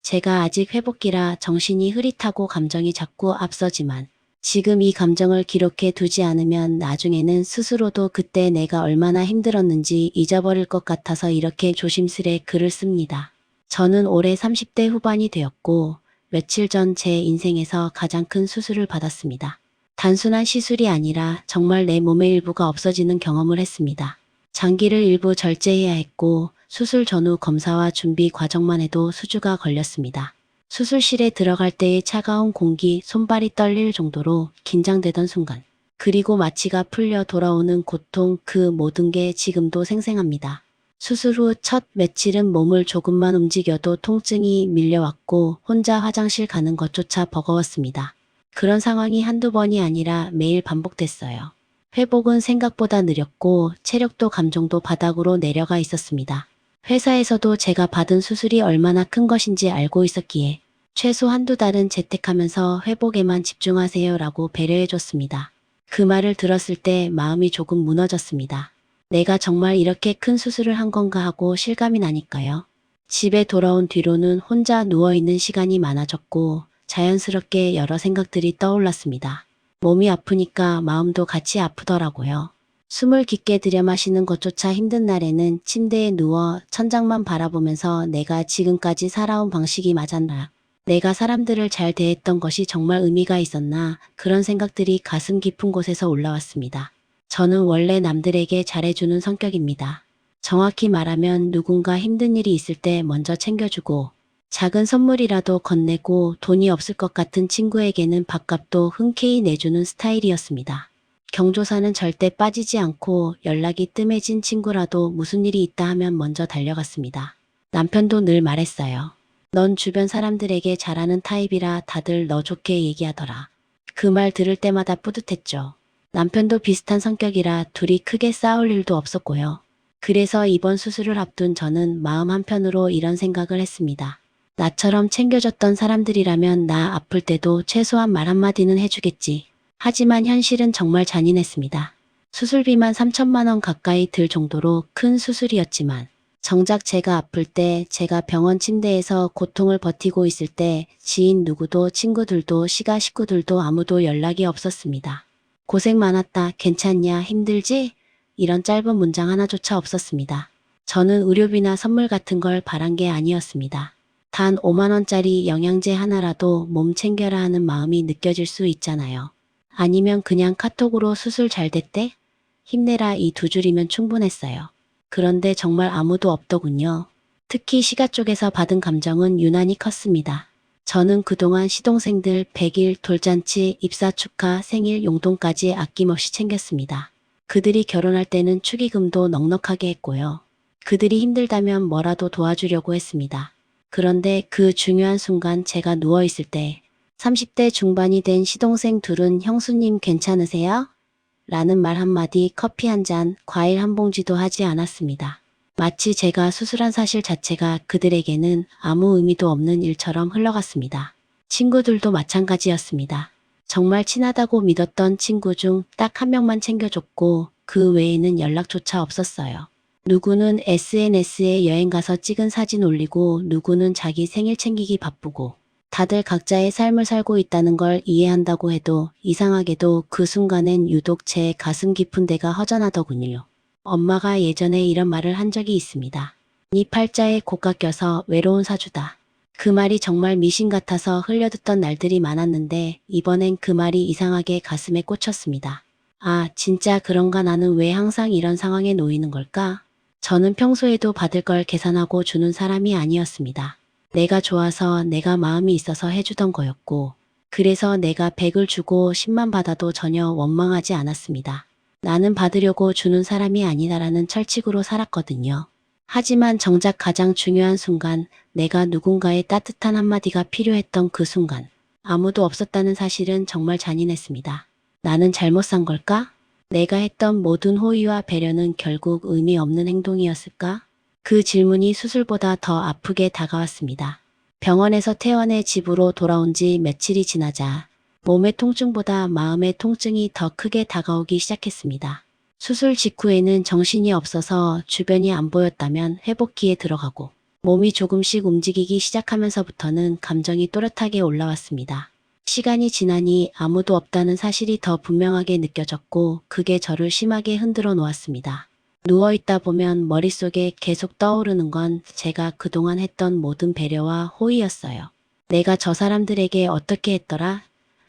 제가 아직 회복기라 정신이 흐릿하고 감정이 자꾸 앞서지만 지금 이 감정을 기록해 두지 않으면 나중에는 스스로도 그때 내가 얼마나 힘들었는지 잊어버릴 것 같아서 이렇게 조심스레 글을 씁니다. 저는 올해 30대 후반이 되었고 며칠 전 제 인생에서 가장 큰 수술을 받았습니다. 단순한 시술이 아니라 정말 내 몸의 일부가 없어지는 경험을 했습니다. 장기를 일부 절제해야 했고 수술 전후 검사와 준비 과정만 해도 수주가 걸렸습니다. 수술실에 들어갈 때의 차가운 공기, 손발이 떨릴 정도로 긴장되던 순간. 그리고 마취가 풀려 돌아오는 고통, 그 모든 게 지금도 생생합니다. 수술 후 첫 며칠은 몸을 조금만 움직여도 통증이 밀려왔고 혼자 화장실 가는 것조차 버거웠습니다. 그런 상황이 한두 번이 아니라 매일 반복됐어요. 회복은 생각보다 느렸고 체력도 감정도 바닥으로 내려가 있었습니다. 회사에서도 제가 받은 수술이 얼마나 큰 것인지 알고 있었기에 최소 한두 달은 재택하면서 회복에만 집중하세요라고 배려해줬습니다. 그 말을 들었을 때 마음이 조금 무너졌습니다. 내가 정말 이렇게 큰 수술을 한 건가 하고 실감이 나니까요. 집에 돌아온 뒤로는 혼자 누워있는 시간이 많아졌고 자연스럽게 여러 생각들이 떠올랐습니다. 몸이 아프니까 마음도 같이 아프더라고요. 숨을 깊게 들여마시는 것조차 힘든 날에는 침대에 누워 천장만 바라보면서 내가 지금까지 살아온 방식이 맞았나? 내가 사람들을 잘 대했던 것이 정말 의미가 있었나? 그런 생각들이 가슴 깊은 곳에서 올라왔습니다. 저는 원래 남들에게 잘해주는 성격입니다. 정확히 말하면 누군가 힘든 일이 있을 때 먼저 챙겨주고 작은 선물이라도 건네고 돈이 없을 것 같은 친구에게는 밥값도 흔쾌히 내주는 스타일이었습니다. 경조사는 절대 빠지지 않고 연락이 뜸해진 친구라도 무슨 일이 있다 하면 먼저 달려갔습니다. 남편도 늘 말했어요. 넌 주변 사람들에게 잘하는 타입이라 다들 너 좋게 얘기하더라. 그 말 들을 때마다 뿌듯했죠. 남편도 비슷한 성격이라 둘이 크게 싸울 일도 없었고요. 그래서 이번 수술을 앞둔 저는 마음 한편으로 이런 생각을 했습니다. 나처럼 챙겨줬던 사람들이라면 나 아플 때도 최소한 말 한마디는 해주겠지. 하지만 현실은 정말 잔인했습니다. 수술비만 3천만 원 가까이 들 정도로 큰 수술이었지만 정작 제가 아플 때, 제가 병원 침대에서 고통을 버티고 있을 때 지인 누구도 친구들도 시가 식구들도 아무도 연락이 없었습니다. 고생 많았다, 괜찮냐, 힘들지? 이런 짧은 문장 하나조차 없었습니다. 저는 의료비나 선물 같은 걸 바란 게 아니었습니다. 단 5만 원짜리 영양제 하나라도 몸 챙겨라 하는 마음이 느껴질 수 있잖아요. 아니면 그냥 카톡으로 수술 잘 됐대? 힘내라 이 두 줄이면 충분했어요. 그런데 정말 아무도 없더군요. 특히 시가 쪽에서 받은 감정은 유난히 컸습니다. 저는 그동안 시동생들 100일, 돌잔치, 입사 축하, 생일 용돈까지 아낌없이 챙겼습니다. 그들이 결혼할 때는 축의금도 넉넉하게 했고요. 그들이 힘들다면 뭐라도 도와주려고 했습니다. 그런데 그 중요한 순간 제가 누워있을 때 30대 중반이 된 시동생 둘은 형수님 괜찮으세요? 라는 말 한마디, 커피 한 잔, 과일 한 봉지도 하지 않았습니다. 마치 제가 수술한 사실 자체가 그들에게는 아무 의미도 없는 일처럼 흘러갔습니다. 친구들도 마찬가지였습니다. 정말 친하다고 믿었던 친구 중 딱 한 명만 챙겨줬고 그 외에는 연락조차 없었어요. 누구는 SNS에 여행 가서 찍은 사진 올리고 누구는 자기 생일 챙기기 바쁘고 다들 각자의 삶을 살고 있다는 걸 이해한다고 해도 이상하게도 그 순간엔 유독 제 가슴 깊은 데가 허전하더군요. 엄마가 예전에 이런 말을 한 적이 있습니다. 네 팔자에 고가 껴서 외로운 사주다. 그 말이 정말 미신 같아서 흘려듣던 날들이 많았는데 이번엔 그 말이 이상하게 가슴에 꽂혔습니다. 아, 진짜 그런가 나는 왜 항상 이런 상황에 놓이는 걸까? 저는 평소에도 받을 걸 계산하고 주는 사람이 아니었습니다. 내가 좋아서 내가 마음이 있어서 해주던 거였고 그래서 내가 100을 주고 10만 받아도 전혀 원망하지 않았습니다. 나는 받으려고 주는 사람이 아니다라는 철칙으로 살았거든요. 하지만 정작 가장 중요한 순간 내가 누군가의 따뜻한 한마디가 필요했던 그 순간 아무도 없었다는 사실은 정말 잔인했습니다. 나는 잘못 산 걸까? 내가 했던 모든 호의와 배려는 결국 의미 없는 행동이었을까? 그 질문이 수술보다 더 아프게 다가왔습니다. 병원에서 퇴원해 집으로 돌아온 지 며칠이 지나자 몸의 통증보다 마음의 통증이 더 크게 다가오기 시작했습니다. 수술 직후에는 정신이 없어서 주변이 안 보였다면 회복기에 들어가고 몸이 조금씩 움직이기 시작하면서부터는 감정이 또렷하게 올라왔습니다. 시간이 지나니 아무도 없다는 사실이 더 분명하게 느껴졌고 그게 저를 심하게 흔들어 놓았습니다. 누워있다 보면 머릿속에 계속 떠오르는 건 제가 그동안 했던 모든 배려와 호의였어요. 내가 저 사람들에게 어떻게 했더라?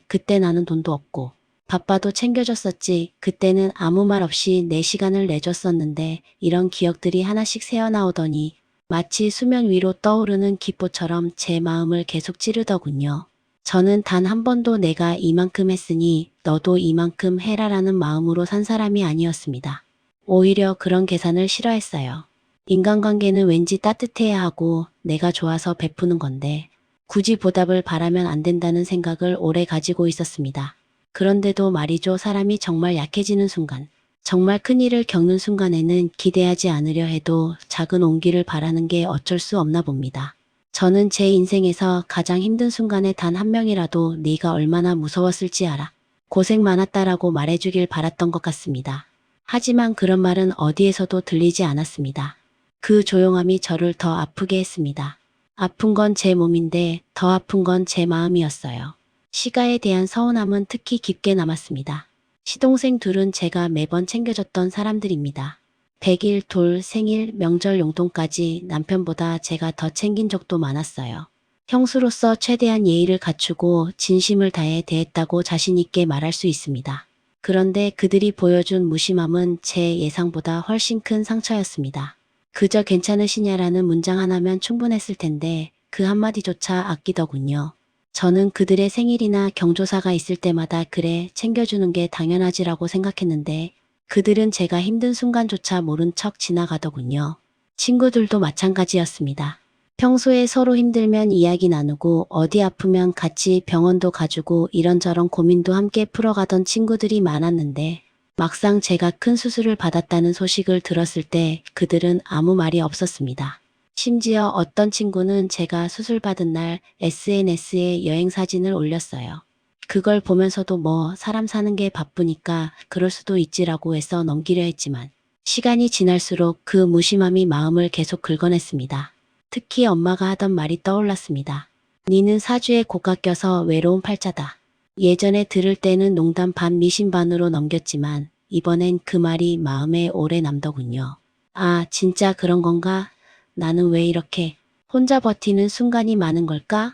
그때 나는 돈도 없고 바빠도 챙겨줬었지. 그때는 아무 말 없이 내 시간을 내줬었는데 이런 기억들이 하나씩 새어나오더니 마치 수면 위로 떠오르는 기포처럼 제 마음을 계속 찌르더군요. 저는 단 한 번도 내가 이만큼 했으니 너도 이만큼 해라라는 마음으로 산 사람이 아니었습니다. 오히려 그런 계산을 싫어했어요. 인간관계는 왠지 따뜻해야 하고 내가 좋아서 베푸는 건데 굳이 보답을 바라면 안 된다는 생각을 오래 가지고 있었습니다. 그런데도 말이죠. 사람이 정말 약해지는 순간, 정말 큰일을 겪는 순간에는 기대하지 않으려 해도 작은 온기를 바라는 게 어쩔 수 없나 봅니다. 저는 제 인생에서 가장 힘든 순간에 단 한 명이라도 네가 얼마나 무서웠을지 알아. 고생 많았다라고 말해주길 바랐던 것 같습니다. 하지만 그런 말은 어디에서도 들리지 않았습니다. 그 조용함이 저를 더 아프게 했습니다. 아픈 건 제 몸인데 더 아픈 건 제 마음이었어요. 시가에 대한 서운함은 특히 깊게 남았습니다. 시동생 둘은 제가 매번 챙겨줬던 사람들입니다. 100일, 돌, 생일, 명절 용돈까지 남편보다 제가 더 챙긴 적도 많았어요. 형수로서 최대한 예의를 갖추고 진심을 다해 대했다고 자신 있게 말할 수 있습니다. 그런데 그들이 보여준 무심함은 제 예상보다 훨씬 큰 상처였습니다. 그저 괜찮으시냐라는 문장 하나면 충분했을 텐데 그 한마디조차 아끼더군요. 저는 그들의 생일이나 경조사가 있을 때마다 그래 챙겨주는 게 당연하지라고 생각했는데 그들은 제가 힘든 순간조차 모른 척 지나가더군요. 친구들도 마찬가지였습니다. 평소에 서로 힘들면 이야기 나누고 어디 아프면 같이 병원도 가주고 이런저런 고민도 함께 풀어가던 친구들이 많았는데 막상 제가 큰 수술을 받았다는 소식을 들었을 때 그들은 아무 말이 없었습니다. 심지어 어떤 친구는 제가 수술 받은 날 SNS에 여행 사진을 올렸어요. 그걸 보면서도 뭐 사람 사는 게 바쁘니까 그럴 수도 있지라고 해서 넘기려 했지만 시간이 지날수록 그 무심함이 마음을 계속 긁어냈습니다. 특히 엄마가 하던 말이 떠올랐습니다. 니는 사주에 고가 껴서 외로운 팔자다. 예전에 들을 때는 농담 반 미신 반으로 넘겼지만 이번엔 그 말이 마음에 오래 남더군요. 아, 진짜 그런 건가? 나는 왜 이렇게 혼자 버티는 순간이 많은 걸까?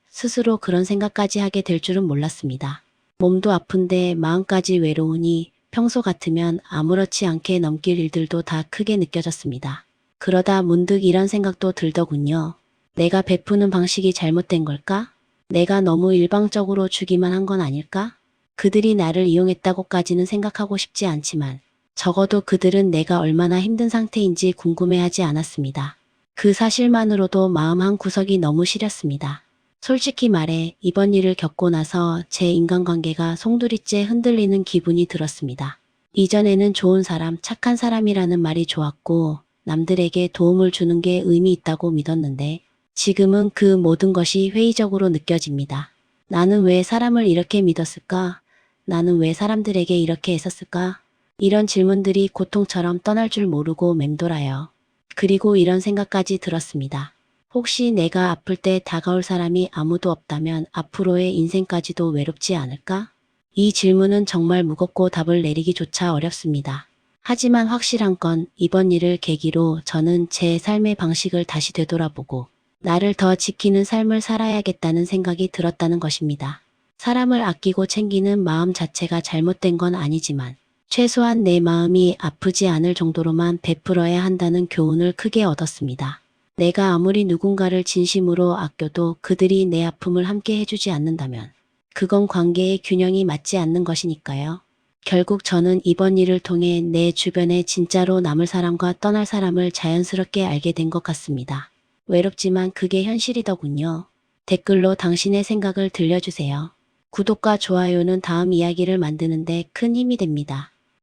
스스로 그런 생각까지 하게 될 줄은 몰랐습니다. 몸도 아픈데 마음까지 외로우니 평소 같으면 아무렇지 않게 넘길 일들도 다 크게 느껴졌습니다. 그러다 문득 이런 생각도 들더군요. 내가 베푸는 방식이 잘못된 걸까? 내가 너무 일방적으로 주기만 한 건 아닐까? 그들이 나를 이용했다고까지는 생각하고 싶지 않지만 적어도 그들은 내가 얼마나 힘든 상태인지 궁금해하지 않았습니다. 그 사실만으로도 마음 한 구석이 너무 시렸습니다. 솔직히 말해 이번 일을 겪고 나서 제 인간관계가 송두리째 흔들리는 기분이 들었습니다. 이전에는 좋은 사람, 착한 사람이라는 말이 좋았고 남들에게 도움을 주는 게 의미 있다고 믿었는데 지금은 그 모든 것이 회의적으로 느껴집니다. 나는 왜 사람을 이렇게 믿었을까? 나는 왜 사람들에게 이렇게 했었을까? 이런 질문들이 고통처럼 떠날 줄 모르고 맴돌아요. 그리고 이런 생각까지 들었습니다. 혹시 내가 아플 때 다가올 사람이 아무도 없다면 앞으로의 인생까지도 외롭지 않을까? 이 질문은 정말 무겁고 답을 내리기조차 어렵습니다. 하지만 확실한 건 이번 일을 계기로 저는 제 삶의 방식을 다시 되돌아보고 나를 더 지키는 삶을 살아야겠다는 생각이 들었다는 것입니다. 사람을 아끼고 챙기는 마음 자체가 잘못된 건 아니지만 최소한 내 마음이 아프지 않을 정도로만 베풀어야 한다는 교훈을 크게 얻었습니다. 내가 아무리 누군가를 진심으로 아껴도 그들이 내 아픔을 함께 해주지 않는다면 그건 관계의 균형이 맞지 않는 것이니까요. 결국 저는 이번 일을 통해 내 주변에 진짜로 남을 사람과 떠날 사람을 자연스럽게 알게 된 것 같습니다. 외롭지만 그게 현실이더군요. 댓글로 당신의 생각을 들려주세요. 구독과 좋아요는 다음 이야기를 만드는데 큰 힘이 됩니다.